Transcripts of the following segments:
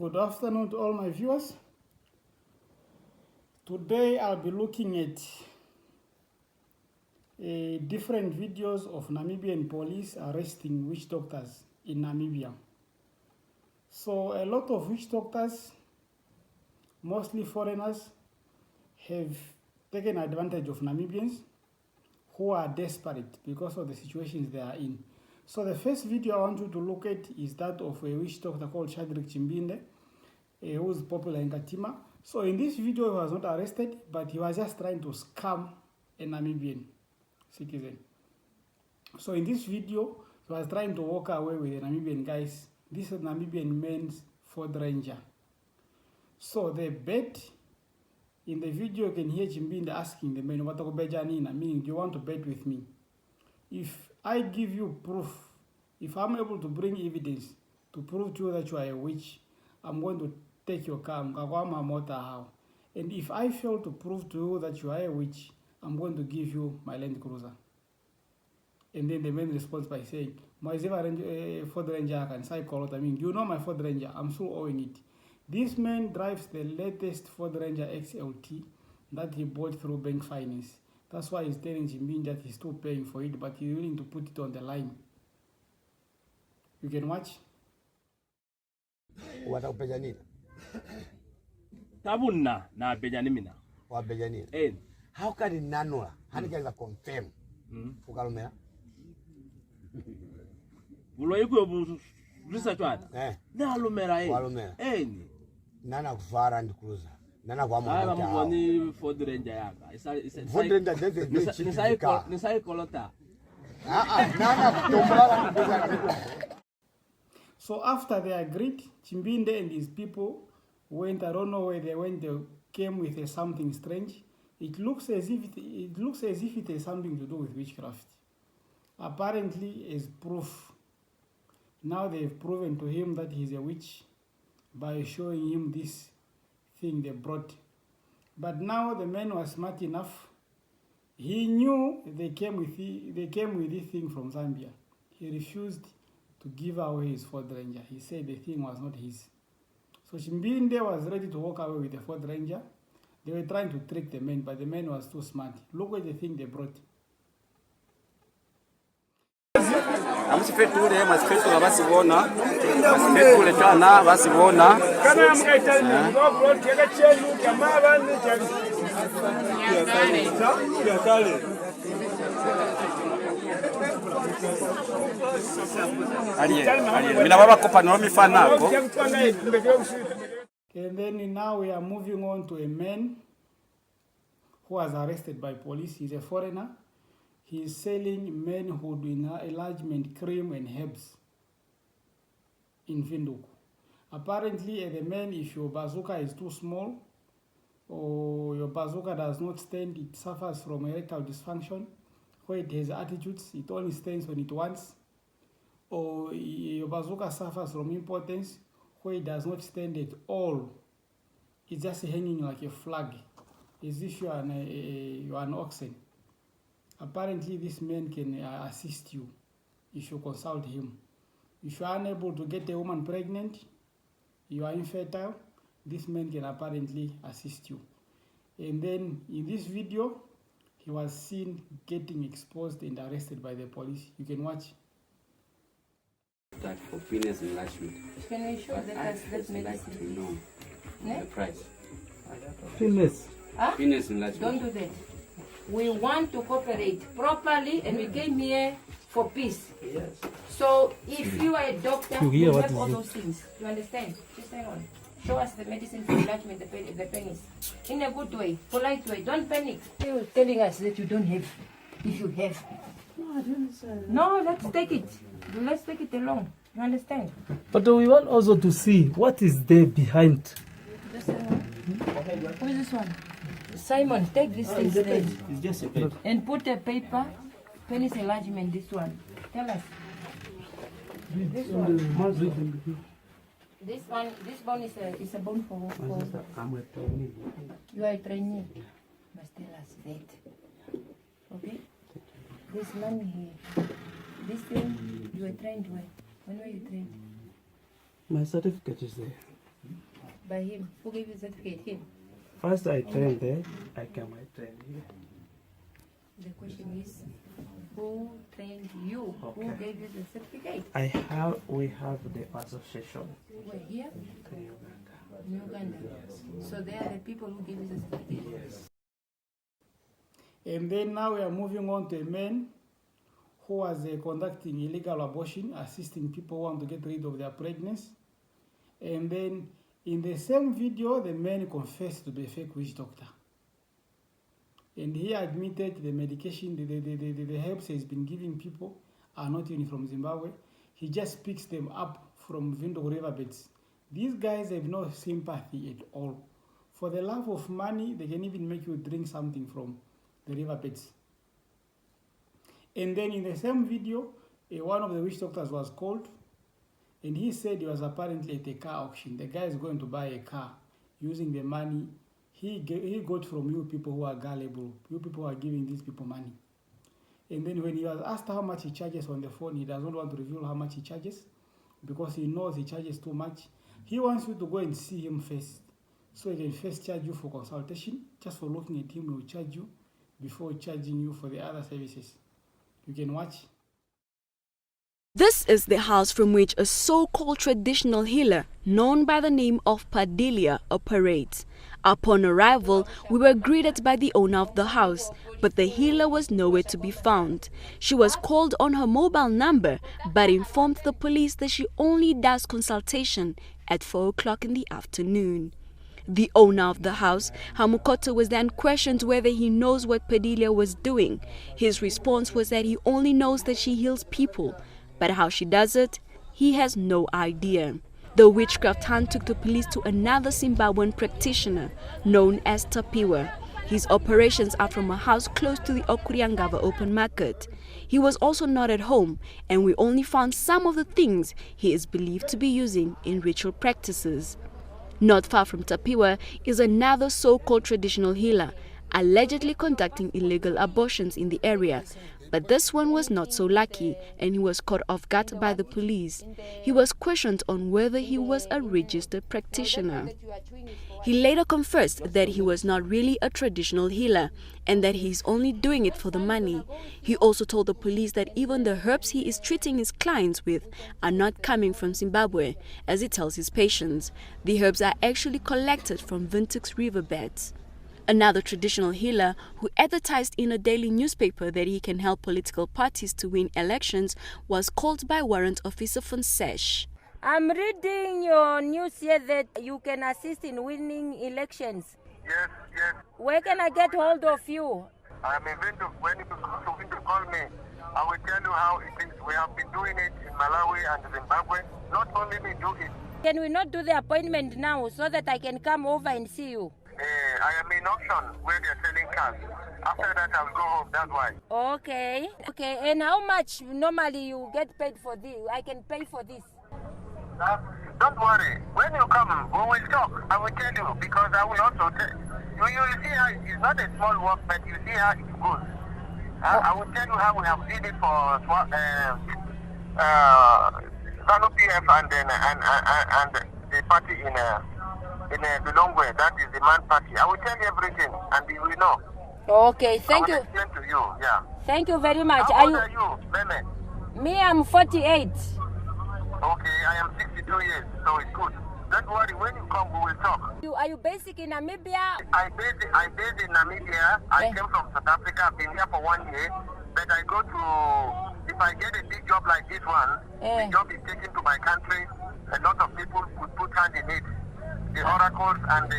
Good afternoon to all my viewers. Today I'll be looking at different videos of Namibian police arresting witch doctors in Namibia. So a lot of witch doctors, mostly foreigners, have taken advantage of Namibians who are desperate because of the situations they are in. So the first video I want you to look at is that of a witch doctor called Shadrach Chimbinde, who is popular in Katima. So in this video he was not arrested, but he was just trying to scam a Namibian citizen. So in this video he was trying to walk away with the Namibian guys. This is Namibian man's Ford Ranger. So the bet in the video you can hear Chimbinde asking the man, meaning, do you want to bet with me? If I give you proof, if I'm able to bring evidence to prove to you that you are a witch, I'm going to take your car. And if I fail to prove to you that you are a witch, I'm going to give you my Land Cruiser. And then the man responds by saying, Ford Ranger can cycle. I mean, you know my Ford Ranger, I'm still owing it. This man drives the latest Ford Ranger XLT that he bought through bank finance. That's why he's telling Jimbin that he's still paying for it, but he's willing to put it on the line. You can watch. Watakupejanini? Tabuna na pejanimina. Wapejanini? How can you nanula? How can you confirm? Ukalumela? Ulo yuko research wata? Na alumela Walumela. Nana kuvara ndi cruiser. Nana kwa mwana. Aya mwani Ford Ranger yaka. Ford Ranger Nisai kolota. Nana kutombala ndi. So after they agreed, Chimbinde and his people went, I don't know where they went, they came with something strange. It looks as if it has something to do with witchcraft. Apparently as proof. Now they've proven to him that he's a witch by showing him this thing they brought. But now the man was smart enough. He knew they came with this thing from Zambia. He refused to give away his Ford Ranger. He said the thing was not his. So Chimbinde was ready to walk away with the Ford Ranger. They were trying to trick the man, but the man was too smart. Look at the thing they brought. Amusifetule masifetule basibona masifetule tana basibona kana mkaitali ngobro tega chelu jamaa ni ya kale mina baba kopa no mifanako. And then now we are moving on to a man who was arrested by police. He's a foreigner. He is selling manhood in enlargement cream and herbs in Vinduku. Apparently, the man, if your bazooka is too small or your bazooka does not stand, it suffers from erectile dysfunction, where it has attitudes, it only stands when it wants, or your bazooka suffers from impotence, where it does not stand at all. It's just hanging like a flag, as if you are an oxen. Apparently, this man can assist you if you consult him. If you are unable to get a woman pregnant, you are infertile, this man can apparently assist you. And then in this video, he was seen getting exposed and arrested by the police. You can watch. That for penis enlargement. Can you show that I'd like to know the price. Penis. Huh? Penis enlargement. Don't do that. We want to cooperate properly, and we came here for peace. Yes. So if you are a doctor, you have all those things. You understand? Just hang on. Show us the medicine for enlargement, the penis. In a good way, polite way. Don't panic. You're telling us that you don't have. If you have. No, I didn't say that. No, let's take it. Let's take it along. You understand? But we want also to see what is there behind. Just hang on. Who is this one? Simon, take this thing straight. It's just a bit. And put a paper, penis enlargement, this one. Tell us. This one. This bone is a bone for I'm a trainee. you are a trainee. Must tell us that. Okay? This money here. This thing you were trained where? When were you trained? My certificate is there. By him. Who gave you the certificate? Him. First I trained there, I came, I trained here. The question is, who trained you? Okay. Who gave you the certificate? We have the association Where, here? in Uganda. In Uganda. Yes. So they are the people who give you the certificate. Yes. And then now we are moving on to a man who was conducting illegal abortion, assisting people who want to get rid of their pregnancy. And then in the same video, the man confessed to be a fake witch doctor. And he admitted the medication, the herbs he's been giving people are not even from Zimbabwe. He just picks them up from Vindo riverbeds. These guys have no sympathy at all. For the love of money, they can even make you drink something from the riverbeds. And then in the same video, one of the witch doctors was called, and he said he was apparently at a car auction. The guy is going to buy a car using the money he got from you people who are gullible, you people who are giving these people money. And then when he was asked how much he charges on the phone, he doesn't want to reveal how much he charges because he knows he charges too much. He wants you to go and see him first, so he can first charge you for consultation. Just for looking at him, he will charge you before charging you for the other services. You can watch. This is the house from which a so-called traditional healer known by the name of Padilia operates. Upon arrival, we were greeted by the owner of the house, but the healer was nowhere to be found. She was called on her mobile number, but informed the police that she only does consultation at 4 o'clock in the afternoon. The owner of the house, Hamukoto, was then questioned whether he knows what Padilia was doing. His response was that he only knows that she heals people, but how she does it, he has no idea. The witchcraft hunt took the police to another Zimbabwean practitioner known as Tapiwa. His operations are from a house close to the Okuriangava open market. He was also not at home, and we only found some of the things he is believed to be using in ritual practices. Not far from Tapiwa is another so-called traditional healer, allegedly conducting illegal abortions in the area. But this one was not so lucky, and he was caught off guard by the police. He was questioned on whether he was a registered practitioner. He later confessed that he was not really a traditional healer and that he is only doing it for the money. He also told the police that even the herbs he is treating his clients with are not coming from Zimbabwe, as he tells his patients. The herbs are actually collected from Vintex riverbeds. Another traditional healer who advertised in a daily newspaper that he can help political parties to win elections was called by Warrant Officer Fonsesh. I'm reading your news here that you can assist in winning elections. Yes, yes. Where can I get hold of you? I'm in Vinto. When you call me, I will tell you how it is. We have been doing it in Malawi and Zimbabwe. Not only me do it. Can we not do the appointment now so that I can come over and see you? I am in auction where they're selling cars. After that, I will go home. That's why. Okay. Okay. And how much normally you get paid for this? I can pay for this. Don't worry. When you come, we will talk. I will tell you because I will also tell you. You will see how it's not a small work, but you see how it goes. I will tell you how we have did it for SANU PF and the party in Bilongwe, that is the man party. I will tell you everything, and you will know. Okay, thank you. I will explain to you, yeah. Thank you very much. How old are you, Meme? Me, I'm 48. Okay, I am 62 years, so it's good. Don't worry, when you come, we will talk. Are you basic in Namibia? I'm based in Namibia. I came from South Africa. I've been here for 1 year. But I go to, if I get a big job like this one, the job is taken to my country. A lot of people could put hand in it. The oracles and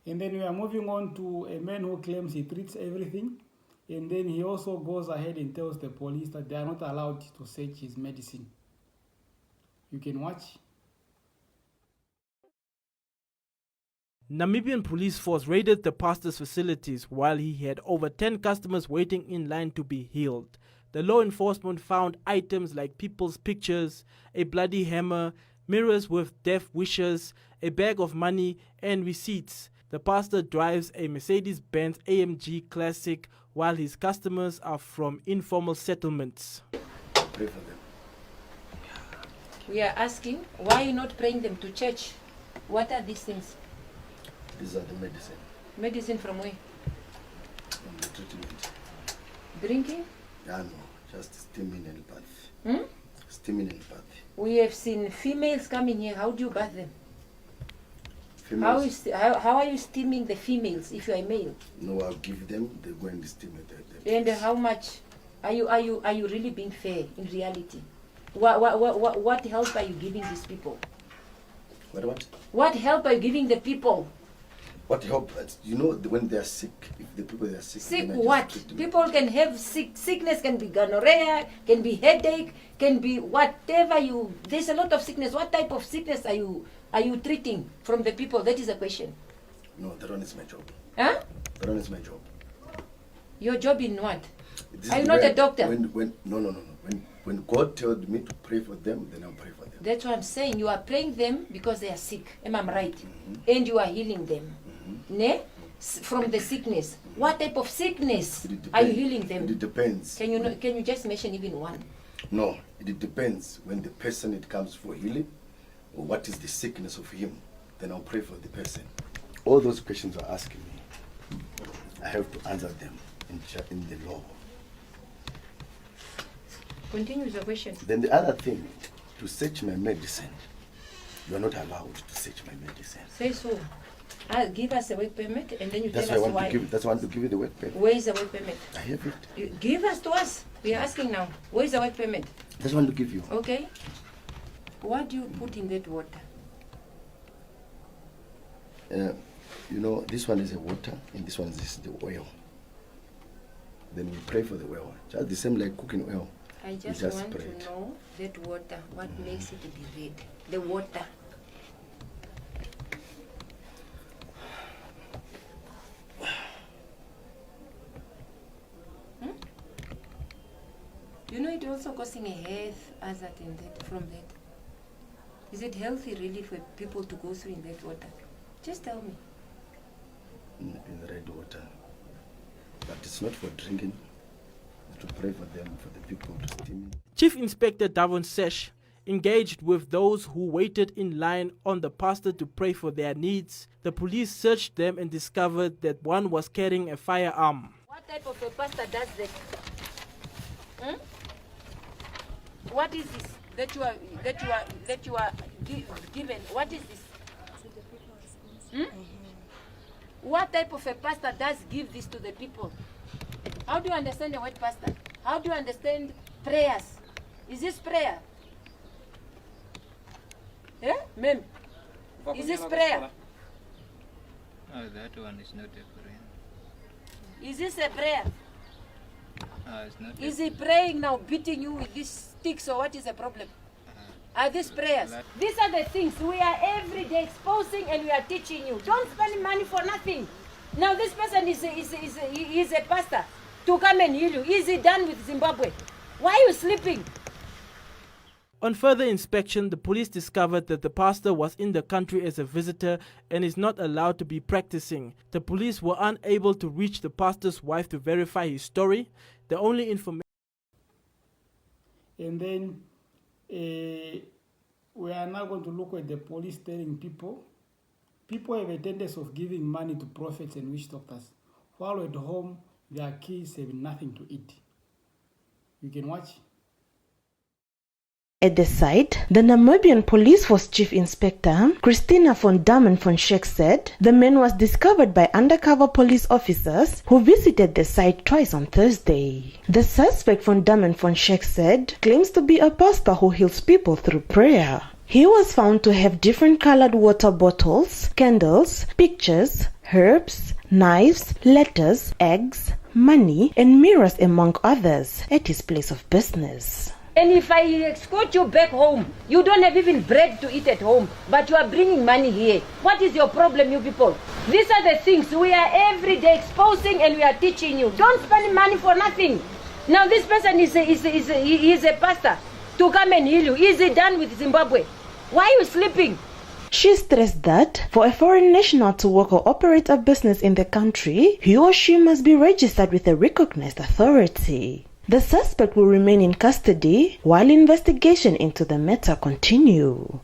And then we are moving on to a man who claims he treats everything. And then he also goes ahead and tells the police that they are not allowed to search his medicine. You can watch. Namibian police force raided the pastor's facilities while he had over 10 customers waiting in line to be healed. The law enforcement found items like people's pictures, a bloody hammer, mirrors with death wishes, a bag of money, and receipts. The pastor drives a Mercedes-Benz AMG Classic while his customers are from informal settlements. Pray for them. We are asking, why are you not praying them to church? What are these things? These are the medicine. Medicine from where? From the treatment. Drinking? Yeah, no, just steaming and bath. Steaming and bath. We have seen females coming here. How do you bath them? Females? How are you steaming the females if you are a male? No, I'll give them, they go and steam it. And how much? Are you really being fair in reality? What help are you giving these people? What? What help are you giving the people? What help? You know, when they are sick, if the people they are sick. Sick what? People can have sickness, can be gonorrhea, can be headache, can be whatever you. There's a lot of sickness. What type of sickness are you treating from the people? That is the question. No, that one is my job. Huh? That one is my job. Your job in what? Are you not a doctor? No. When God told me to pray for them, then I'll pray for them. That's what I'm saying. You are praying them because they are sick. Am I right? And you are healing them. Ne? From the sickness. What type of sickness are you healing them? It depends. Can you just mention even one? No, it depends. When the person it comes for healing, or what is the sickness of him, then I'll pray for the person. All those questions are asking me, I have to answer them in the law. Continue the question. Then the other thing, to search my medicine, you are not allowed to search my medicine. Say so. Give us a work permit and then you That's tell why us why. That's why I want to give you the work permit. Where is the work permit? I have it. You give us to us. We are asking now. Where is the work permit? That's what I want to give you. Okay. What do you put in that water? You know, this one is the water and this one is the oil. Then we pray for the oil. Just the same like cooking oil. I just want to know that water, what makes it to be red? The water. You know, it also causing a health hazard in that, from that. Is it healthy really for people to go through in that water? Just tell me. In red water. But it's not for drinking. It's to pray for them, for the people to steam. Chief Inspector Davon Sesh engaged with those who waited in line on the pastor to pray for their needs. The police searched them and discovered that one was carrying a firearm. What type of a pastor does that? What is this that you are given? What is this? What type of a pastor does give this to the people? How do you understand the word pastor? How do you understand prayers? Is this prayer? Yeah, ma'am. Is this prayer? Oh, that one is not a prayer. Is this a prayer? It's not. Is he praying now, beating you with these sticks, or what is the problem? Are these prayers? These are the things we are every day exposing and we are teaching you. Don't spend money for nothing. Now this person is a pastor to come and heal you. Is he done with Zimbabwe? Why are you sleeping? On further inspection, the police discovered that the pastor was in the country as a visitor and is not allowed to be practicing. The police were unable to reach the pastor's wife to verify his story. The only information... And then we are now going to look at the police telling people have a tendency of giving money to prophets and witch doctors, while at home their kids have nothing to eat. You can watch. At the site, the Namibian Police Force Chief Inspector Christina von Damen von Scheck said the man was discovered by undercover police officers who visited the site twice on Thursday. The suspect von Damen von Scheck said claims to be a pastor who heals people through prayer. He was found to have different colored water bottles, candles, pictures, herbs, knives, letters, eggs, money, and mirrors among others at his place of business. And if I escort you back home, you don't have even bread to eat at home, but you are bringing money here. What is your problem, you people? These are the things we are every day exposing and we are teaching you. Don't spend money for nothing. Now this person is a pastor to come and heal you. Is he done with Zimbabwe? Why are you sleeping? She stressed that for a foreign national to work or operate a business in the country, he or she must be registered with a recognized authority. The suspect will remain in custody while investigation into the matter continue.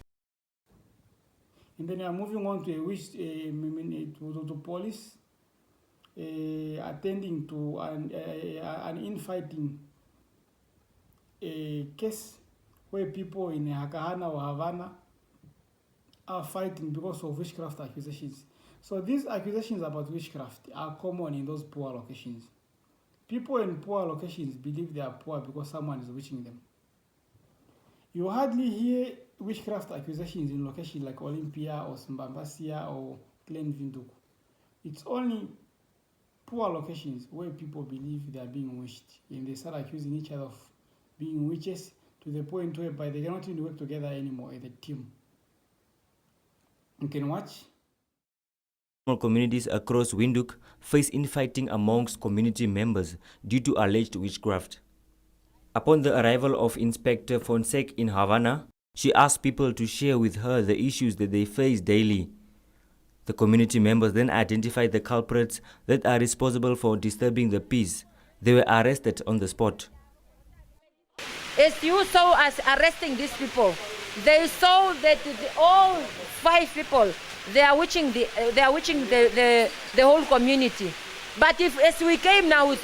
And then we are moving on to to police attending to an infighting case where people in Hakahana or Havana are fighting because of witchcraft accusations. So these accusations about witchcraft are common in those poor locations. People in poor locations believe they are poor because someone is witching them. You hardly hear witchcraft accusations in locations like Olympia or Simbambasia or Glen Vinduku. It's only poor locations where people believe they are being witched, and they start accusing each other of being witches to the point whereby they cannot even work together anymore as a team. You can watch. Communities across Windhoek face infighting amongst community members due to alleged witchcraft. Upon the arrival of Inspector Fonseca in Havana, she asked people to share with her the issues that they face daily. The community members then identified the culprits that are responsible for disturbing the peace. They were arrested on the spot. As you saw us arresting these people, they saw that all 5 people, they are witching the whole community. But as we came now with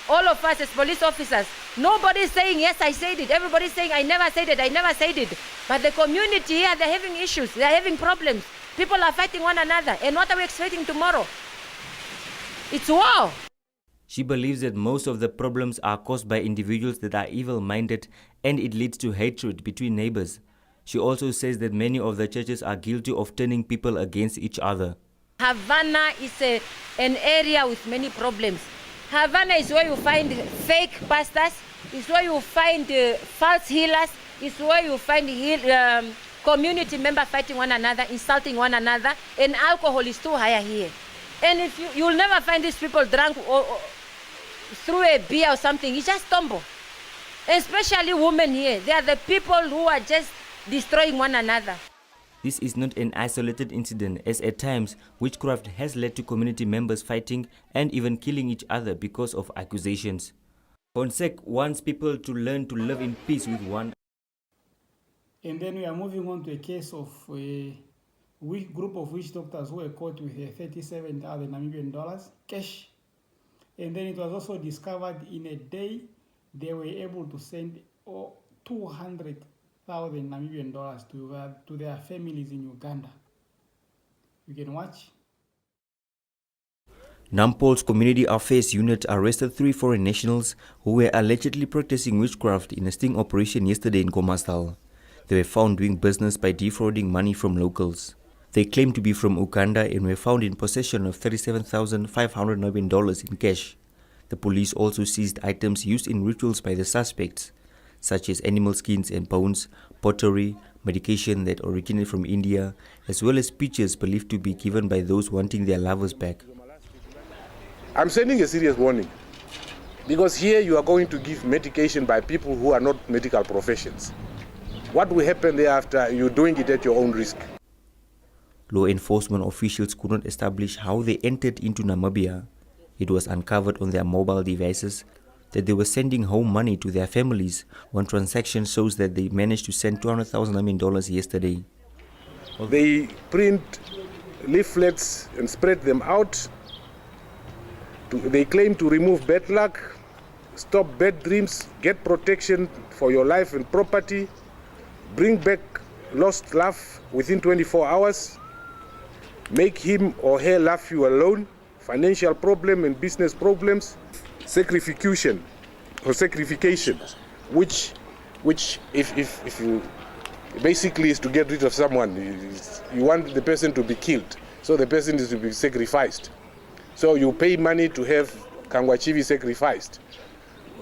all of us as police officers, nobody is saying, yes, I said it. Everybody is saying, I never said it, I never said it. But the community here, they're having issues, they're having problems. People are fighting one another. And what are we expecting tomorrow? It's war. She believes that most of the problems are caused by individuals that are evil-minded, and it leads to hatred between neighbors. She also says that many of the churches are guilty of turning people against each other. Havana is an area with many problems. Havana is where you find fake pastors, it's where you find false healers, it's where you find community members fighting one another, insulting one another, and alcohol is too high here. And if you'll never find these people drunk or through a beer or something, you just stumble. Especially women here, they are the people who are just destroying one another. This is not an isolated incident, as at times witchcraft has led to community members fighting and even killing each other because of accusations. Fonseca wants people to learn to live in peace with one. And then we are moving on to a case of a group of witch doctors who were caught with 37,000 Namibian dollars cash. And then it was also discovered in a day they were able to send 200,000 Namibian dollars to their families in Uganda. You can watch. Nampol's Community Affairs Unit arrested 3 foreign nationals who were allegedly practicing witchcraft in a sting operation yesterday in Komastal. They were found doing business by defrauding money from locals. They claimed to be from Uganda and were found in possession of $37,500 Namibian in cash. The police also seized items used in rituals by the suspects, such as animal skins and bones, pottery, medication that originated from India, as well as speeches believed to be given by those wanting their lovers back. I'm sending a serious warning, because here you are going to give medication by people who are not medical professions. What will happen thereafter? You're doing it at your own risk. Law enforcement officials could not establish how they entered into Namibia. It was uncovered on their mobile devices that they were sending home money to their families. One transaction shows that they managed to send $200,000 Namibian yesterday. They print leaflets and spread them out. They claim to remove bad luck, stop bad dreams, get protection for your life and property, bring back lost love within 24 hours, make him or her laugh you alone, financial problem and business problems, sacrification, which if you basically is to get rid of someone. You want the person to be killed, so the person is to be sacrificed. So you pay money to have Kangwachivi sacrificed.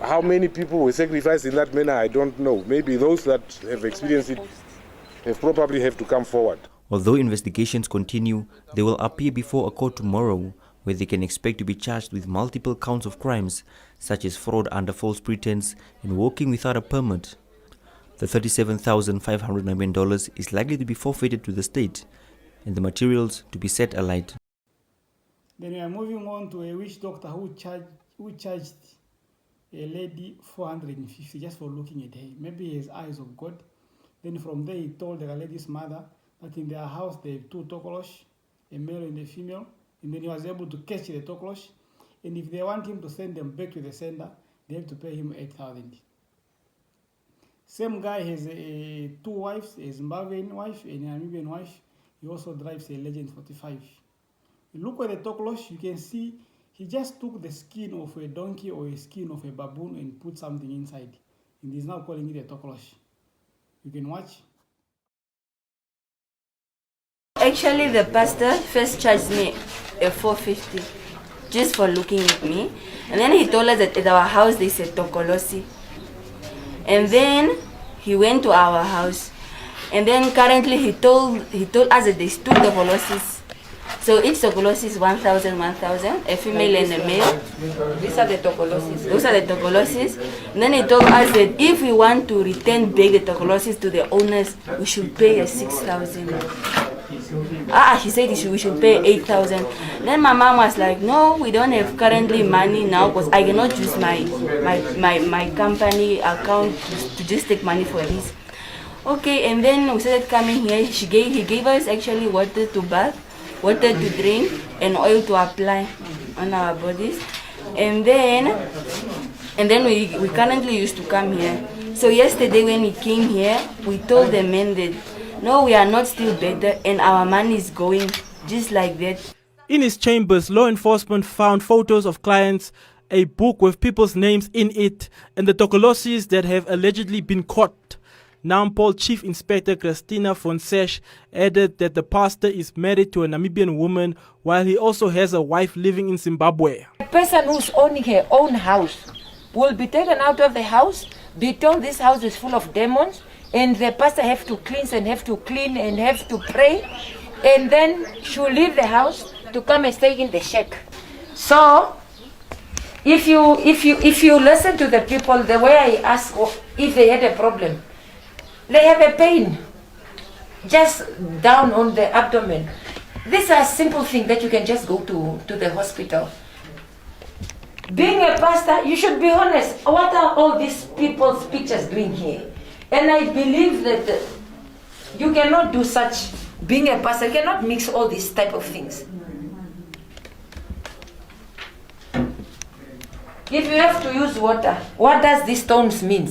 How many people were sacrificed in that manner, I don't know. Maybe those that have experienced it have probably have to come forward. Although investigations continue, they will appear before a court tomorrow, where they can expect to be charged with multiple counts of crimes, such as fraud under false pretense and working without a permit. The $37,500 Namibian is likely to be forfeited to the state, and the materials to be set alight. Then we are moving on to a witch doctor who charged a lady 450 just for looking at her. Maybe he has eyes of God. Then from there he told the lady's mother that in their house they have 2 tokoloshe, a male and a female, and then he was able to catch the tokoloshe. And if they want him to send them back to the sender, they have to pay him 8,000. Same guy has 2 wives, a Zimbabwean wife and a Namibian wife. He also drives a Legend 45. You look at the tokoloshe, you can see he just took the skin of a donkey or a skin of a baboon and put something inside. And he's now calling it a tokoloshe. You can watch. Actually, the pastor first charged me a 450 just for looking at me. And then he told us that at our house they said tokoloshe. And then he went to our house. And then currently he told us that there's 2 tokoloshes. So each tokoloshe is 1,000, a female and a male. These are the tokoloshes. Those are the tokoloshes. And then he told us that if we want to return back the tokoloshes to the owners, we should pay 6,000. He said we should pay 8,000. Then my mom was like, no, we don't have currently money now because I cannot use my company account to just take money for this. Okay, and then we started coming here. He gave us actually water to bath, water to drink, and oil to apply on our bodies. And then we currently used to come here. So yesterday when we came here, we told the men that no, we are not still better and our money is going just like that. In his chambers, law enforcement found photos of clients, a book with people's names in it, and the tokoloshes that have allegedly been caught. Nampol Chief Inspector Christina Fonsesh added that the pastor is married to a Namibian woman while he also has a wife living in Zimbabwe. A person who's owning her own house will be taken out of the house, be told this house is full of demons, and the pastor have to cleanse and have to clean and have to pray, and then she'll leave the house to come and stay in the shack. So if you listen to the people, the way I ask if they had a problem, they have a pain just down on the abdomen. These are simple things that you can just go to the hospital. Being a pastor, you should be honest. What are all these people's pictures doing here? And I believe that you cannot do such. Being a pastor, you cannot mix all these type of things. If you have to use water, what does these stones mean?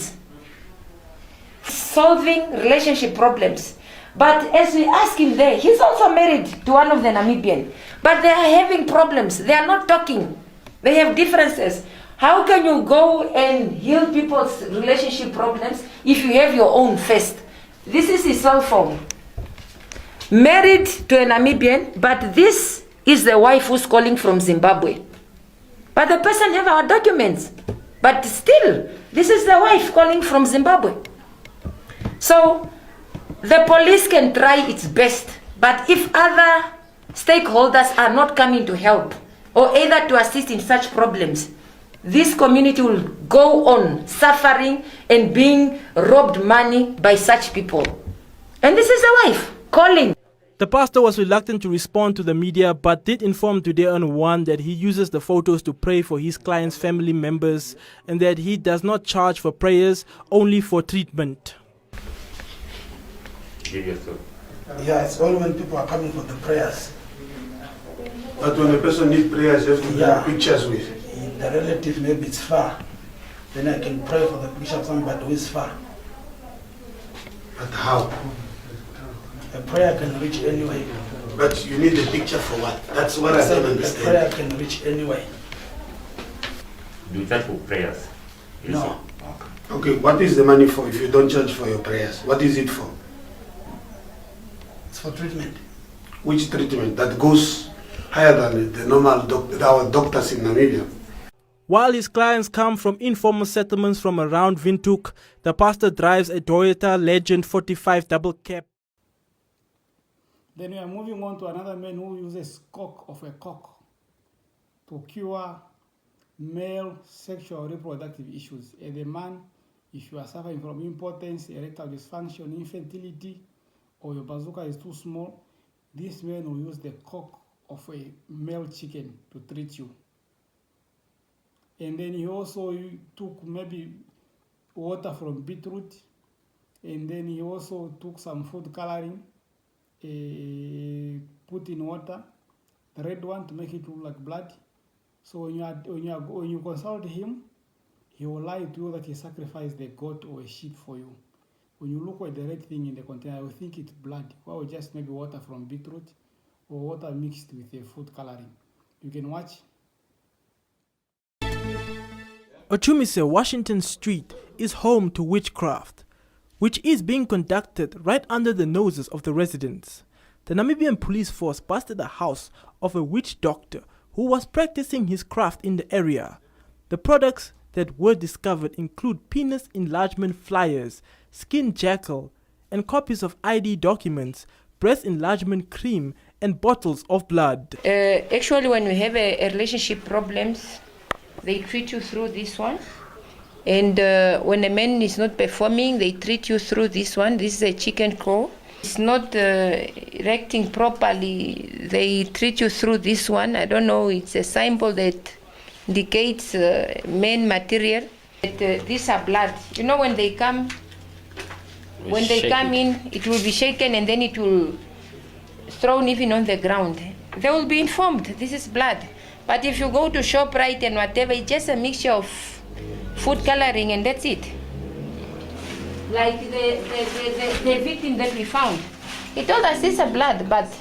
Solving relationship problems. But as we ask him there, he's also married to one of the Namibian. But they are having problems. They are not talking. They have differences. How can you go and heal people's relationship problems if you have your own first? This is his cell phone. Married to a Namibian, but this is the wife who's calling from Zimbabwe. But the person have our documents. But still, this is the wife calling from Zimbabwe. So, the police can try its best. But if other stakeholders are not coming to help, or either to assist in such problems, this community will go on suffering and being robbed money by such people. And this is the wife calling. The pastor was reluctant to respond to the media, but did inform Today on One that he uses the photos to pray for his clients' family members and that he does not charge for prayers, only for treatment. Yeah, it's only when people are coming for the prayers. But when a person needs prayers, you have to get pictures with. The relative, maybe it's far. Then I can pray for the picture of somebody who is far. But how? A prayer can reach anyway. But you need a picture for what? That's what I don't understand. A prayer can reach anyway. Do you charge for prayers? No. Okay, what is the money for if you don't charge for your prayers? What is it for? It's for treatment. Which treatment? That goes higher than the normal our doctors in Namibia. While his clients come from informal settlements from around Windhoek, the pastor drives a Toyota Legend 45 double cab. Then we are moving on to another man who uses cock of a cock to cure male sexual reproductive issues. As a man, if you are suffering from impotence, erectile dysfunction, infertility, or your bazooka is too small, this man will use the cock of a male chicken to treat you. And then he also took maybe water from beetroot, and then he also took some food coloring, put in water, the red one, to make it look like blood. So when you consult him, he will lie to you that he sacrificed a goat or a sheep for you. When you look at the red thing in the container, you think it's blood, or just maybe water from beetroot or water mixed with a food coloring. You can watch. Ochumise Washington Street is home to witchcraft, which is being conducted right under the noses of the residents. The Namibian police force busted the house of a witch doctor who was practicing his craft in the area. The products that were discovered include penis enlargement flyers, skin jackal, and copies of ID documents, breast enlargement cream, and bottles of blood. Actually, when we have a relationship problems, they treat you through this one. And when a man is not performing, they treat you through this one. This is a chicken claw. It's not erecting properly, they treat you through this one. I don't know, it's a symbol that indicates main material. But, these are blood. You know, when they come, come in, it will be shaken and then it will thrown even on the ground. They will be informed, this is blood. But if you go to ShopRite and whatever, it's just a mixture of food coloring and that's it. Like the victim that we found. He told us it's a blood, but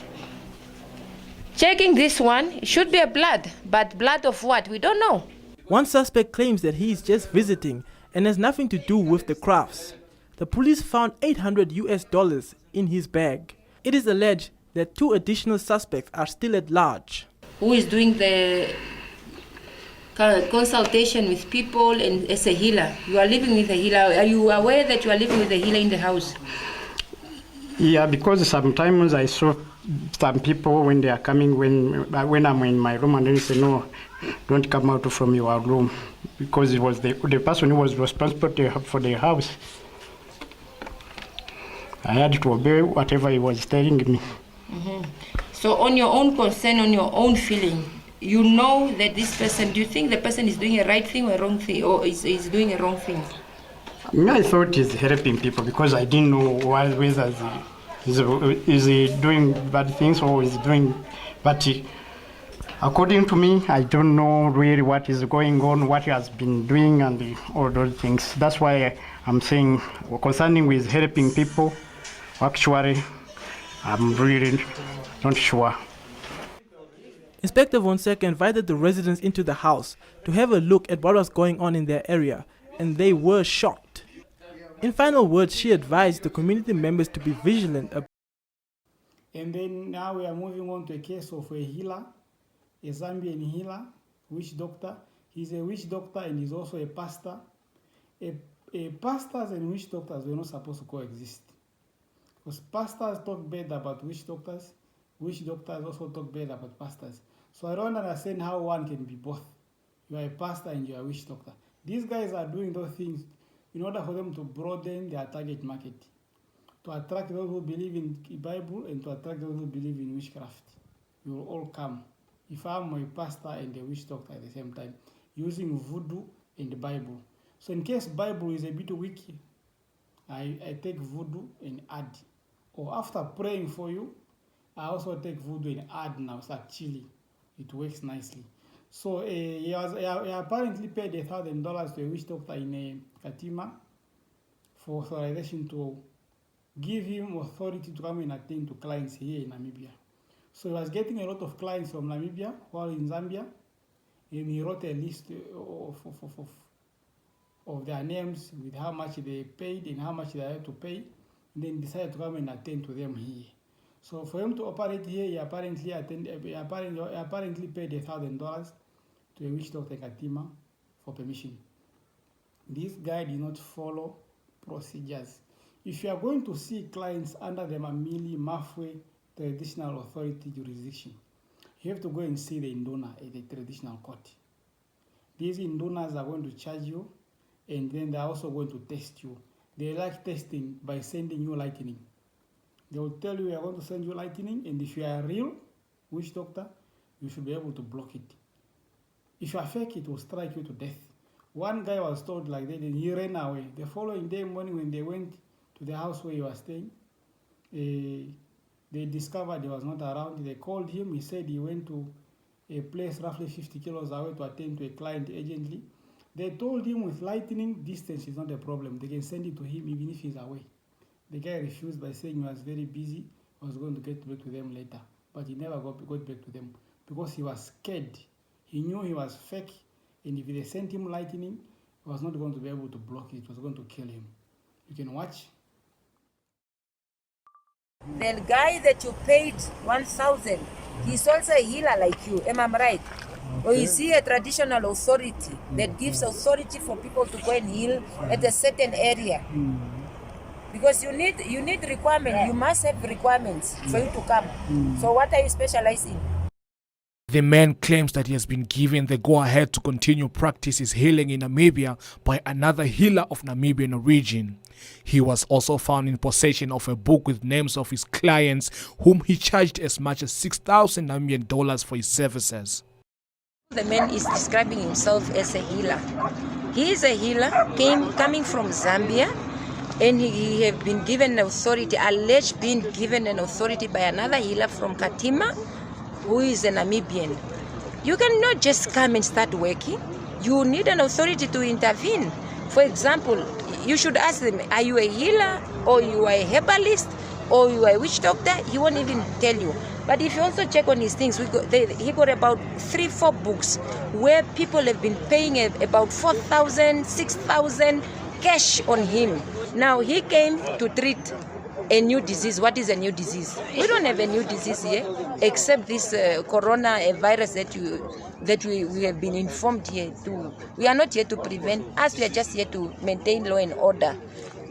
checking this one, it should be a blood, but blood of what? We don't know. One suspect claims that he is just visiting and has nothing to do with the crafts. The police found $800 in his bag. It is alleged that 2 additional suspects are still at large. Who is doing the consultation with people and as a healer? You are living with a healer. Are you aware that you are living with a healer in the house? Yeah, because sometimes I saw some people when they are coming, when I'm in my room, and they say, no, don't come out from your room, because it was the person who was responsible for the house. I had to obey whatever he was telling me. Mm-hmm. So on your own concern, on your own feeling, you know that this person, do you think the person is doing a right thing or a wrong thing, or is doing a wrong thing? I thought he's helping people because I didn't know whether is he doing bad things or is doing, but according to me, I don't know really what is going on, what he has been doing and all those things. That's why I'm saying concerning with helping people, actually, I'm really not sure. Inspector Vonseca invited the residents into the house to have a look at what was going on in their area, and they were shocked. In final words, she advised the community members to be vigilant. And then now we are moving on to a case of a healer, a Zambian healer, witch doctor. He's a witch doctor and he's also a pastor. Pastors and witch doctors were not supposed to coexist. Because pastors talk bad about witch doctors also talk bad about pastors. So I don't understand how one can be both. You are a pastor and you are a witch doctor. These guys are doing those things in order for them to broaden their target market, to attract those who believe in the Bible and to attract those who believe in witchcraft. You will all come. If I'm a pastor and a witch doctor at the same time, using voodoo and the Bible. So in case Bible is a bit weak, I take voodoo and add. Or after praying for you, I also take voodoo and add now, start chili. It works nicely. So he apparently paid $1,000 to a witch doctor in Katima for authorization to give him authority to come and attend to clients here in Namibia. So he was getting a lot of clients from Namibia while in Zambia, and he wrote a list of their names with how much they paid and how much they had to pay, and then decided to come and attend to them here. So for him to operate here, he apparently paid $1,000 to a witch doctor Katima for permission. This guy did not follow procedures. If you are going to see clients under the Mamili Mafwe traditional authority jurisdiction, you have to go and see the Induna at the traditional court. These Indunas are going to charge you, and then they're also going to test you. They like testing by sending you lightning. They will tell you we are going to send you lightning, and if you are a real witch doctor, you should be able to block it. If you are fake, it will strike you to death. One guy was told like that and he ran away. The following day morning when they went to the house where he was staying, they discovered he was not around. They called him. He said he went to a place roughly 50 kilos away to attend to a client urgently. They told him with lightning distance is not a problem. They can send it to him even if he's away. The guy refused by saying he was very busy. He was going to get back to them later. But he never got back to them because he was scared. He knew he was fake. And if they sent him lightning, he was not going to be able to block it. It was going to kill him. You can watch. The guy that you paid 1,000, he's also a healer like you. Am I right? Okay. Or is he a traditional authority that gives authority for people to go and heal at a certain area? Because you need requirements. You must have requirements for you to come. So what are you specialized in? The man claims that he has been given the go-ahead to continue practice his healing in Namibia by another healer of Namibian origin. He was also found in possession of a book with names of his clients whom he charged as much as 6,000 Namibian dollars for his services. The man is describing himself as a healer. He is a healer, coming from Zambia, and he have been given authority, alleged being given an authority by another healer from Katima, who is a Namibian. You cannot just come and start working. You need an authority to intervene. For example, you should ask them, are you a healer, or you are a herbalist, or you are a witch doctor? He won't even tell you. But if you also check on his things, he got about 3-4 books where people have been paying about 4,000, 6,000 cash on him. Now he came to treat a new disease. What is a new disease? We don't have a new disease here, except this corona virus that we have been informed here to. We are not here to prevent us. We are just here to maintain law and order.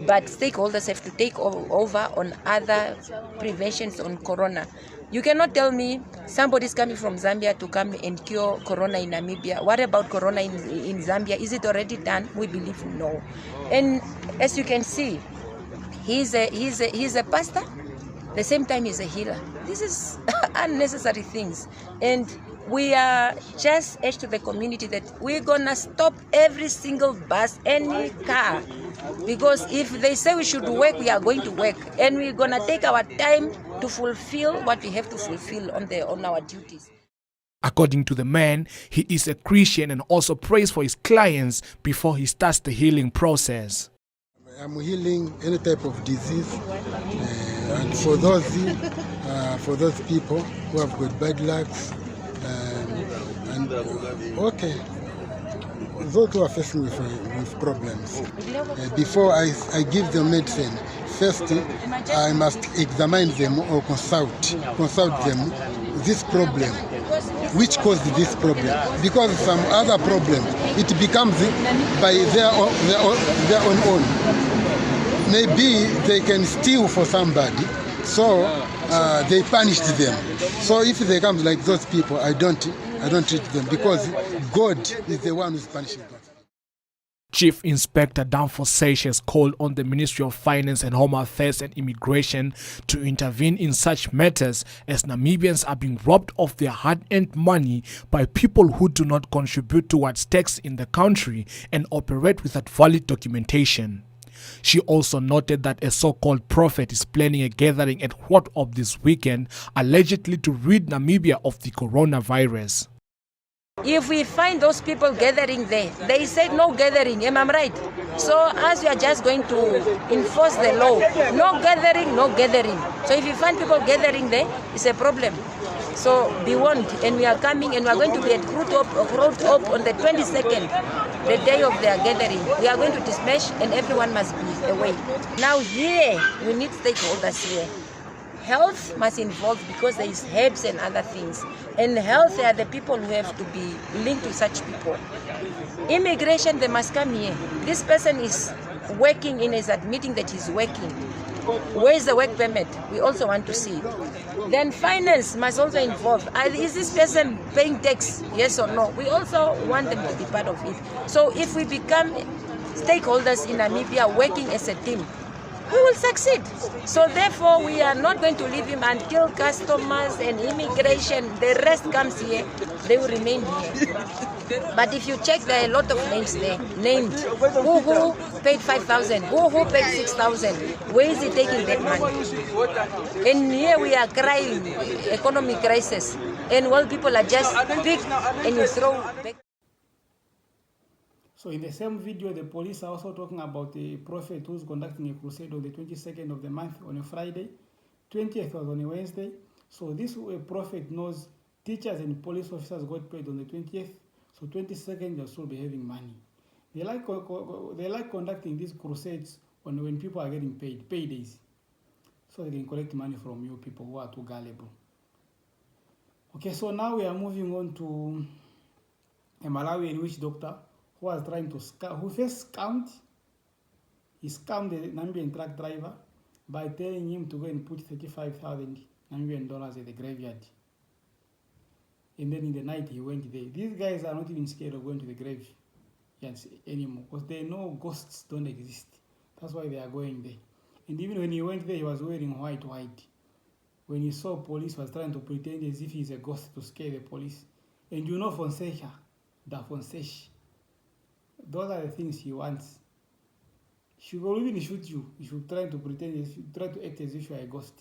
But stakeholders have to take over on other preventions on corona. You cannot tell me somebody's coming from Zambia to come and cure corona in Namibia. What about corona in Zambia? Is it already done? We believe no. And as you can see, he's a pastor, the same time he's a healer. This is unnecessary things. And we are just urged to the community that we're gonna stop every single bus, any car. Because if they say we should work, we are going to work. And we're gonna take our time to fulfill what we have to fulfill on our duties. According to the man, he is a Christian and also prays for his clients before he starts the healing process. I'm healing any type of disease, and for those people who have got bad lucks, okay, those who are facing with problems. Before I give them medicine, first I must examine them or consult them this problem, which caused this problem. Because some other problems, it becomes by their own. Maybe they can steal for somebody, so they punished them. So if they come like those people, I don't treat them, because God is the one who's punishing them. Chief Inspector Danfo Seychelles called on the Ministry of Finance and Home Affairs and Immigration to intervene in such matters, as Namibians are being robbed of their hard-earned money by people who do not contribute towards tax in the country and operate without valid documentation. She also noted that a so-called prophet is planning a gathering at What of this weekend, allegedly to rid Namibia of the coronavirus. If we find those people gathering there, they said no gathering, am I right? So as we are just going to enforce the law, no gathering, no gathering. So if you find people gathering there, it's a problem. So be warned, and we are coming, and we are going to be at Road Up on the 22nd, the day of their gathering. We are going to dismiss, and everyone must be away. Now here, we need stakeholders here. Health must involve, because there is herbs and other things. And health, they are the people who have to be linked to such people. Immigration, they must come here. This person is working and is admitting that he's working. Where is the work permit? We also want to see it. Then finance must also involve. Is this person paying tax? Yes or no? We also want them to be part of it. So if we become stakeholders in Namibia working as a team, we will succeed. So therefore, we are not going to leave him until customers and immigration, the rest comes here, they will remain here. But if you check, there are a lot of names there. Named. Who paid 5,000? Who paid 6,000? Where is he taking that money? And here we are crying, economic crisis. And while people are just big and you throw back. So in the same video, the police are also talking about a prophet who's conducting a crusade on the 22nd of the month on a Friday. 20th was on a Wednesday. So this prophet knows teachers and police officers got paid on the 20th. So 22nd, they'll still be having money. They like conducting these crusades when people are getting paid, paydays. So they can collect money from you people who are too gullible. Okay, so now we are moving on to a Malawian witch doctor who was trying to scam, who first scammed. He scammed the Namibian truck driver by telling him to go and put 35,000 Namibian dollars at the graveyard. And then in the night he went there. These guys are not even scared of going to the grave anymore because they know ghosts don't exist. That's why they are going there. And even when he went there, he was wearing white. When he saw police, he was trying to pretend as if he's a ghost to scare the police. And you know Fonseca, those are the things he wants. She will even shoot you if you try to pretend, if you try to act as if you are a ghost.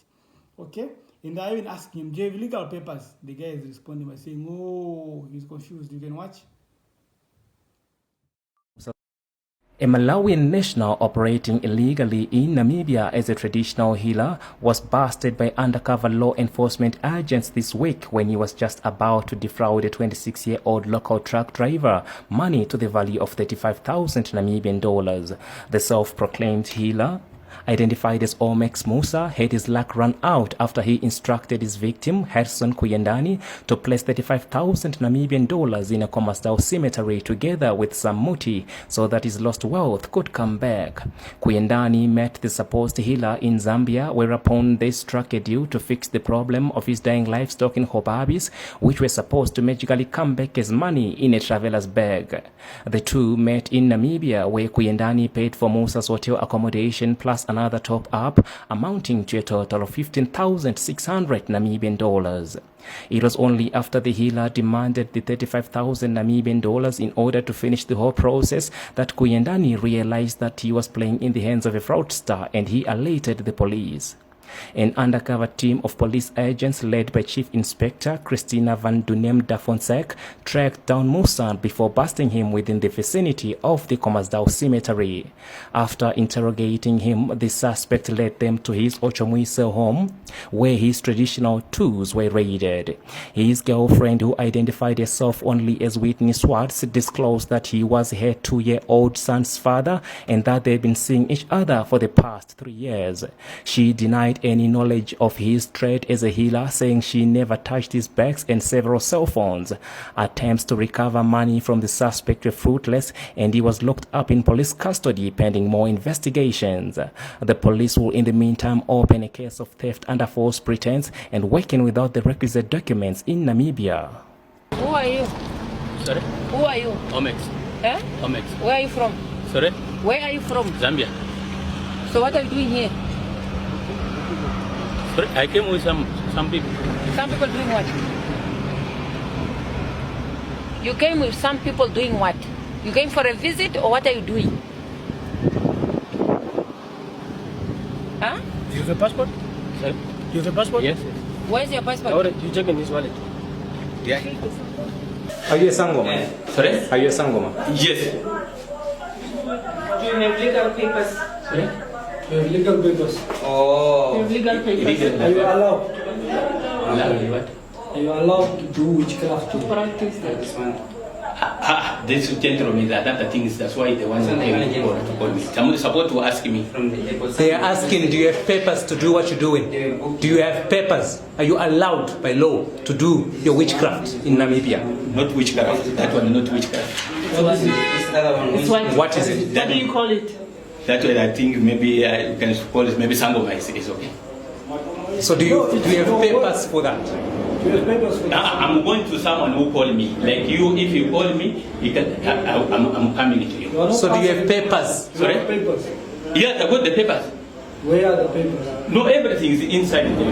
Okay? And I even asked him, do you have legal papers? The guy is responding by saying, oh, he's confused. You can watch. A Malawian national operating illegally in Namibia as a traditional healer was busted by undercover law enforcement agents this week when he was just about to defraud a 26-year-old local truck driver money to the value of 35,000 Namibian dollars. The self-proclaimed healer, identified as Omex Musa, had his luck run out after he instructed his victim, Herson Kuyendani, to place 35,000 Namibian dollars in a Komastau cemetery together with some muti so that his lost wealth could come back. Kuyendani met the supposed healer in Zambia, whereupon they struck a deal to fix the problem of his dying livestock in Hobabis, which were supposed to magically come back as money in a traveler's bag. The two met in Namibia, where Kuyendani paid for Musa's hotel accommodation plus another top-up amounting to a total of 15,600 Namibian dollars. It was only after the healer demanded the 35,000 Namibian dollars in order to finish the whole process that Kuyendani realized that he was playing in the hands of a fraudster, and he alerted the police. An undercover team of police agents led by Chief Inspector Christina van Dunem da Fonseca tracked down Musa before busting him within the vicinity of the Komastau cemetery. After interrogating him, the suspect led them to his Ochomuise home, where his traditional tools were raided. His girlfriend, who identified herself only as Whitney Swartz, disclosed that he was her 2-year-old son's father and that they'd been seeing each other for the past 3 years. She denied any knowledge of his trade as a healer, saying she never touched his bags and several cell phones. Attempts to recover money from the suspect were fruitless, and he was locked up in police custody pending more investigations. The police will in the meantime open a case of theft under false pretense and working without the requisite documents in Namibia. Who are you? Sorry? Who are you? Omex. Eh? Omex. Where are you from? Sorry? Where are you from? Zambia. So what are you doing here? Sorry, I came with some people. Some people doing what? You came with some people doing what? You came for a visit, or what are you doing? Huh? You have a passport? Sorry? You have a passport? Yes. Where's your passport? Alright, you check in this wallet. Yeah. Are you a Sangoma? Sorry? Are you a Sangoma? Yes. Do you have legal papers? Sorry? You have legal papers. Oh. You have legal papers. Are you allowed? What? Are you allowed to do witchcraft? To practice this one. This gentleman, that thing is, that's why the one that came to call me. Someone supposed to ask me. They are asking, do you have papers to do what you're doing? Do you have papers? Are you allowed by law to do your witchcraft in Namibia? Not witchcraft. That one, not witchcraft. What is it? What is it? What do you call it? That way, I think maybe you can call it maybe Sangoma is okay. So do you have papers for that? Do you have papers for that? I'm going to someone who called me. Like you, if you call me, you can. I'm coming to you. So do you have papers? Sorry? Papers. Yes, I got the papers. Where are the papers? No, everything is inside the Do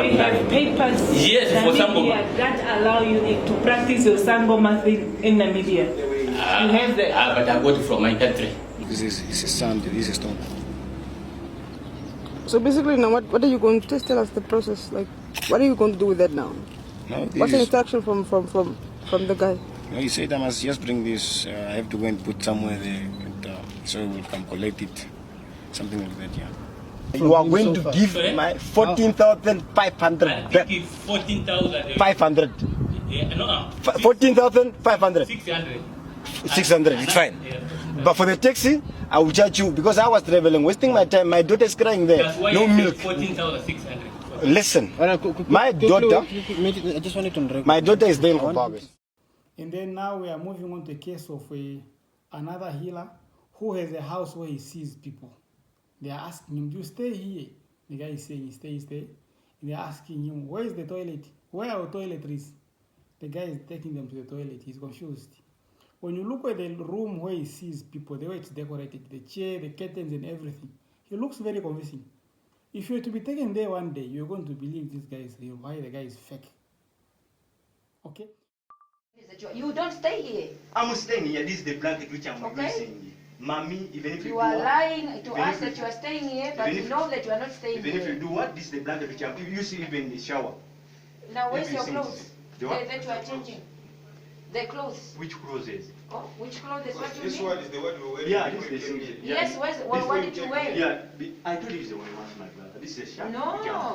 you have papers Yes, for Namibia that allow you to practice your sangoma thing in Namibia? You have that? But I got it from my country. This is sand, this is stone. So basically now what are you going to just tell us the process? Like what are you going to do with that now? No, What's the instruction from the guy? No, he said I must just bring this, I have to go and put somewhere there, and, so we'll come collect it. Something like that, yeah. You are going to give my 14,500 back. 14,000. 500. Yeah, no. 14,500. 600. 600, it's fine. But for the taxi, I will charge you because I was traveling, wasting my time. My daughter is crying there. That's why no milk. 14,600. Listen, my daughter, I just wanted to my daughter is there in Zimbabwe. And then now we are moving on to a case of another healer who has a house where he sees people. They are asking him, do you stay here? The guy is saying, stay. And they are asking him, where is the toilet? Where are toiletries? The guy is taking them to the toilet. He's confused. When you look at the room where he sees people, the way it's decorated, the chair, the curtains and everything, he looks very convincing. If you were to be taken there one day, you're going to believe this guy is real, why the guy is fake. Okay? You don't stay here. I'm staying here. This is the blanket which I'm using. Mommy, even if you are lying to us that you are staying here, but you know that you are not staying here. Even if you do what? This is the blanket which I'm using even in the shower. Now where's your clothes? That you are changing. The clothes. Which clothes is? Oh, which clothes? What do you This mean? one is the one you wear. Yeah, this is the same. Yes, what did you wear? Yeah, I told you it's the one you want, my brother. This is a shirt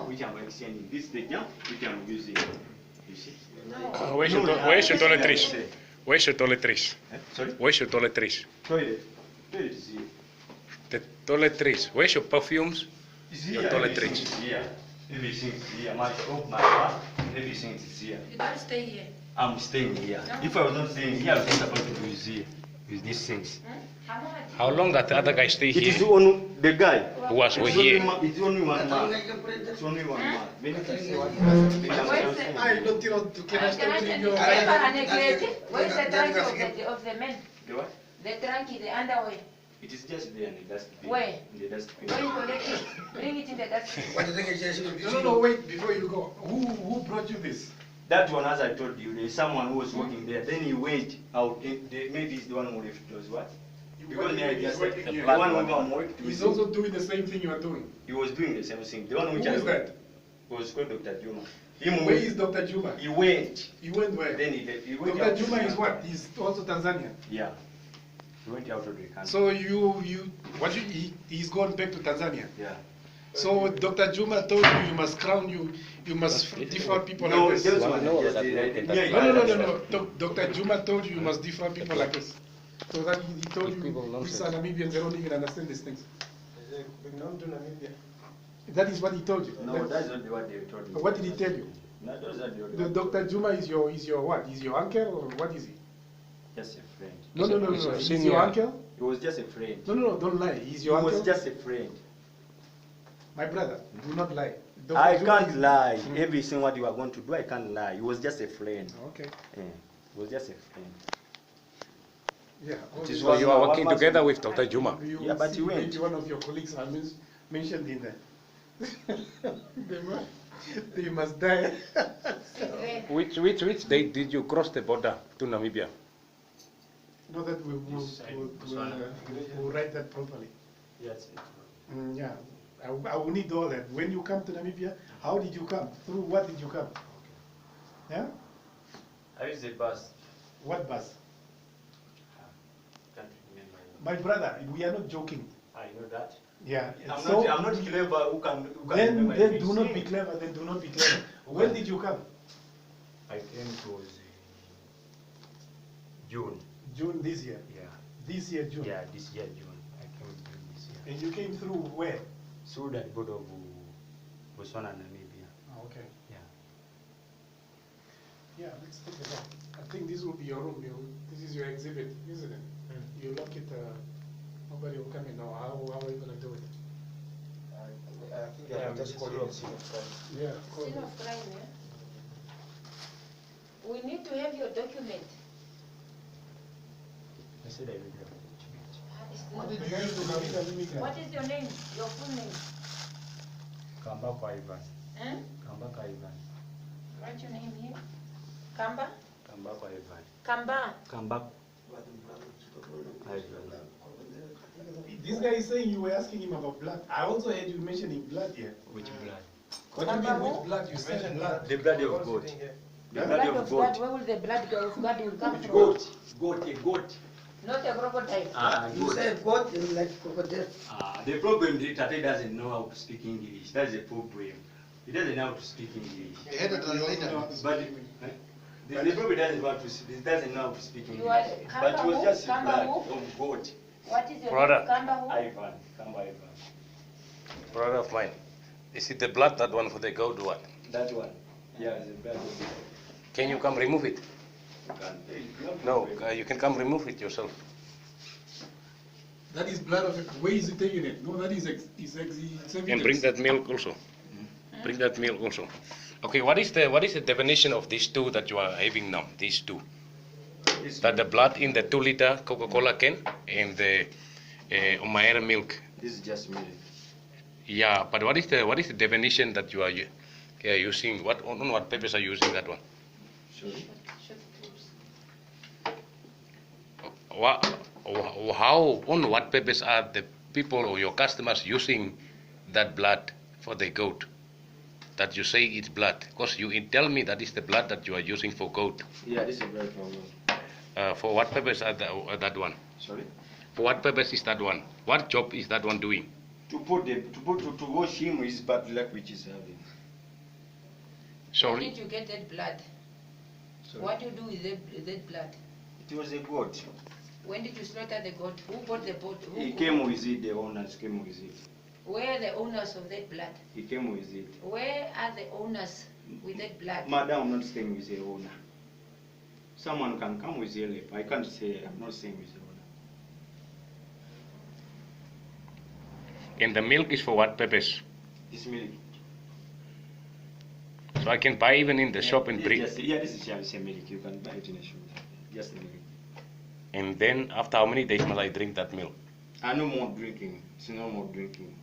which I'm exchanging. This is the jump which I'm using. You see? No. Where's your toiletries? Where's your toiletries? Sorry? Where's your toiletries? Toilet. Toilet is here. The toiletries. Where's your perfumes? Your toiletries. Here. Everything is here. My soap, my bath, everything is here. You don't stay here. I'm staying here. No. If I was not staying here, I was not supposed to do here with these things. How long that the other guy stay here? It is only the guy who was here. It's only one man. It's only one man. I don't know to Where is the trunk of the men? The what? The trunk, the underwear. It is just there in the dustbin. Where? In the dustbin. Where you collect it? Bring it in the dustbin. No, wait, before you go. Who brought you this? That one, as I told you, there is someone who was working there. Then he went out. Maybe he's the one who left those what? Because the one who I'm working. He's also doing the same thing you are doing. He was doing the same thing. The one which Who is that? Was called Dr. Juma. Where is Dr. Juma? He went. He went where? Then he left. He went Dr. Juma is what? He's also Tanzanian. Yeah. He went out of the country. So he's gone back to Tanzania. Yeah. So Dr. Juma told you must crown you must defraud people like this. No. Dr. Juma told you must defraud people like this. So that he told you which are Namibians, they don't even understand these things. Come to Namibia. That is what he told you. No, that's not what they told me. What did he tell you? No, those are the Dr. Juma is your what? Is your uncle or what is he? Just a friend. No. He's your uncle? He was just a friend. No, don't lie. He's your uncle? He was just a friend. My brother, do not lie. Dr. I Juma can't lie. Everything what you are going to do, I can't lie. He was just a friend. Okay. Yeah. He was just a friend. Yeah. So you are working together with Dr. Juma? Yeah, but he went. One of your colleagues are mentioned in there. They must die. Which date did you cross the border to Namibia? No, that we'll write that properly. Yes. Yeah, I will need all that. When you come to Namibia, how did you come? Through what did you come? Yeah? I used the bus. What bus? Can't remember. My brother, we are not joking. I know that. Yeah. I'm not clever. Who can then do not be clever. Then do not be clever. When did you come? I came to June. June this year? Yeah. This year, June? Yeah, this year, June. I came June this year. And you came through where? Through that border of Botswana, Namibia. Oh, okay. Yeah. Yeah, let's take it out. I think this will be your room. This is your exhibit, isn't it? You lock it, nobody will come in now. How are you going to do it? I think I just call it a scene of crime. Yeah. Scene of crime, yeah? We need to have your document. I said I will have a document. What did you guys do? What is your name? Your full name? Kamba Ivan. Eh? Kamba Ivan. Write your name here. Kamba? Kamba Ivan. Kamba. Kamba Ivan. This guy is saying you were asking him about blood. I also heard you mentioning blood here. Which blood? What do you mean, which blood? You said blood. The blood of God. The blood of God. Where will the blood of God will come from? Goat. Goat. A goat. Not a crocodile. You said goat like crocodile. The problem is that he doesn't know how to speak English. That's the problem. He doesn't know how to speak English. He had a translator. But the problem doesn't want to. He doesn't know how to speak English. You are But he was just a Kamba blood who? of God. What is your Brother. name? Kamba who? Ivan. Kamba Ivan. Brother of mine. Is it the blood, that one for the goat, what? That one. Yeah, it's the blood of God. Can you come remove it? You can. No, you can come remove it yourself. That is blood of. Where is he taking it? No, that is evidence. And bring that milk also. Bring that milk also. Okay, what is the definition of these two that you are having now? These two. That the blood in the 2-liter Coca-Cola can and the Umair milk. This is just milk. Yeah, but what is the definition that you are using? On what papers are you using that one? Sorry. How on what papers are the people or your customers using that blood for the goat? That you say it's blood, because you tell me that is the blood that you are using for goat. Yeah, this is blood for goat. For what purpose are that one? Sorry. For what purpose is that one? What job is that one doing? To wash him his bad luck which is having. Where Sorry. did you get that blood? Sorry. What do you do with that blood? It was a goat. When did you slaughter the goat? Who bought the boat? He came with it. The owners came with it. Where are the owners of that blood? He came with it. Where are the owners with that blood? Madam, I'm not staying with the owner. Someone can come with the lip. I can't say I'm not staying with the owner. And the milk is for what purpose? This milk. So I can buy even in the shop and drink. This is just a milk. You can buy it in a shop. Just a milk. And then after how many days must I drink that milk? No more drinking. It's no more drinking.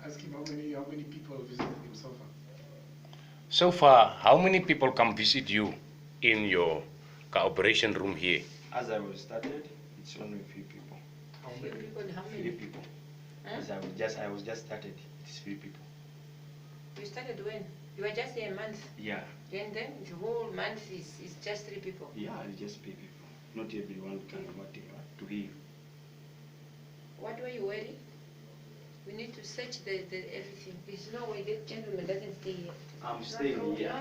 Ask him how many people visited him so far. So far, how many people come visit you in your cooperation room here? As I was started, it's only a few people. How many people? How many? 3 people. Huh? As I was just started, it's 3 people. You started when? You were just here a month. Yeah. And then the whole month is just 3 people. Yeah, it's just 3 people. Not everyone can what to hear. What were you wearing? We need to search the everything. There's no way that gentleman doesn't stay here. I'm staying here.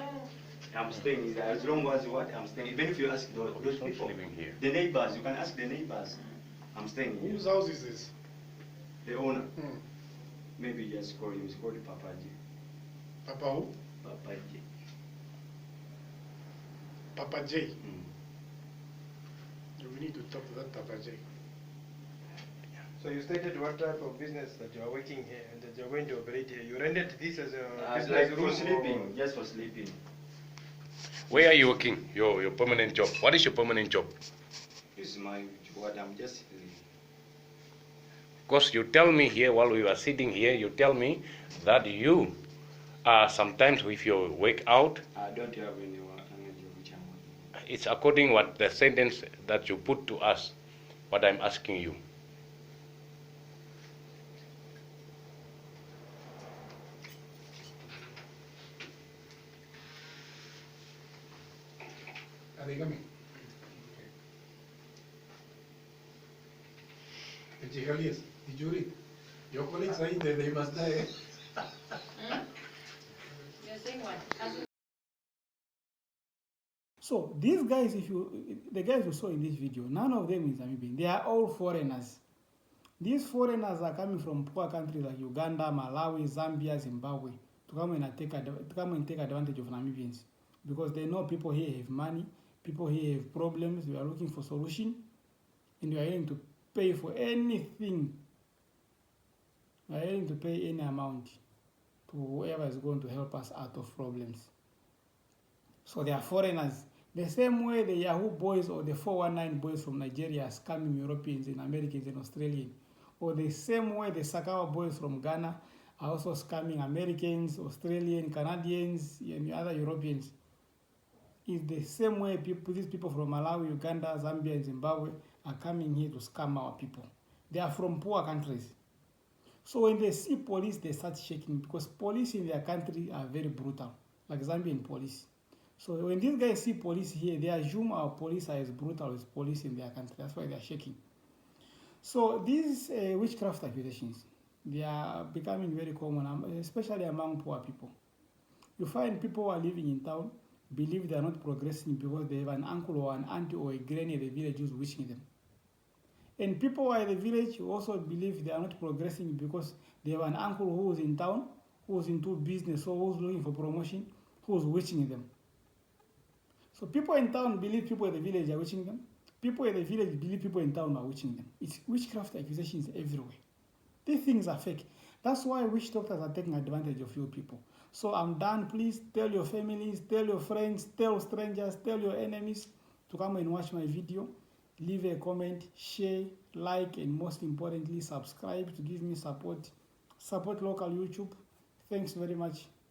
I'm staying here. As long as what I'm staying. Even if you ask those people, living here. the neighbors, you can ask the neighbors. I'm staying here. Whose house is this? The owner. Maybe just call him. It's called Papa J. Papa who? Papa J. Papa J. We need to talk to that Papa J. So you stated what type of business that you are working here and that you are going to operate here. You rented this as a business like room for sleeping, just for sleeping. Where are you working? Your permanent job. What is your permanent job? This is my what I'm just. Because you tell me here while we were sitting here, you tell me that you are sometimes with your work out. I don't have any job which I'm working. It's according what the sentence that you put to us. What I'm asking you. Are they coming? Did you hear this? Did you read? Your colleagues are in there, they must die. You're saying what? So these guys, the guys you saw in this video, none of them is Namibian. They are all foreigners. These foreigners are coming from poor countries like Uganda, Malawi, Zambia, Zimbabwe to come and take advantage of Namibians, because they know people here have money, people here have problems. We are looking for solution, and we are willing to pay for anything. We are willing to pay any amount to whoever is going to help us out of problems. So they are foreigners. The same way the Yahoo boys or the 419 boys from Nigeria are scamming Europeans and Americans and Australians, or the same way the Sakawa boys from Ghana are also scamming Americans, Australians, Canadians, and other Europeans. It's the same way these people from Malawi, Uganda, Zambia, and Zimbabwe are coming here to scam our people. They are from poor countries. So when they see police, they start shaking because police in their country are very brutal, like Zambian police. So when these guys see police here, they assume our police are as brutal as police in their country. That's why they are shaking. So these witchcraft accusations, they are becoming very common, especially among poor people. You find people who are living in town believe they are not progressing because they have an uncle or an auntie or a granny at the village who's wishing them. And people who are in the village also believe they are not progressing because they have an uncle who is in town, who is into business, or who's looking for promotion, who is wishing them. So people in town believe people in the village are witching them. People in the village believe people in town are witching them. It's witchcraft accusations everywhere. These things are fake. That's why witch doctors are taking advantage of you people. So I'm done. Please tell your families, tell your friends, tell strangers, tell your enemies to come and watch my video. Leave a comment, share, like, and most importantly, subscribe to give me support. Support local YouTube. Thanks very much.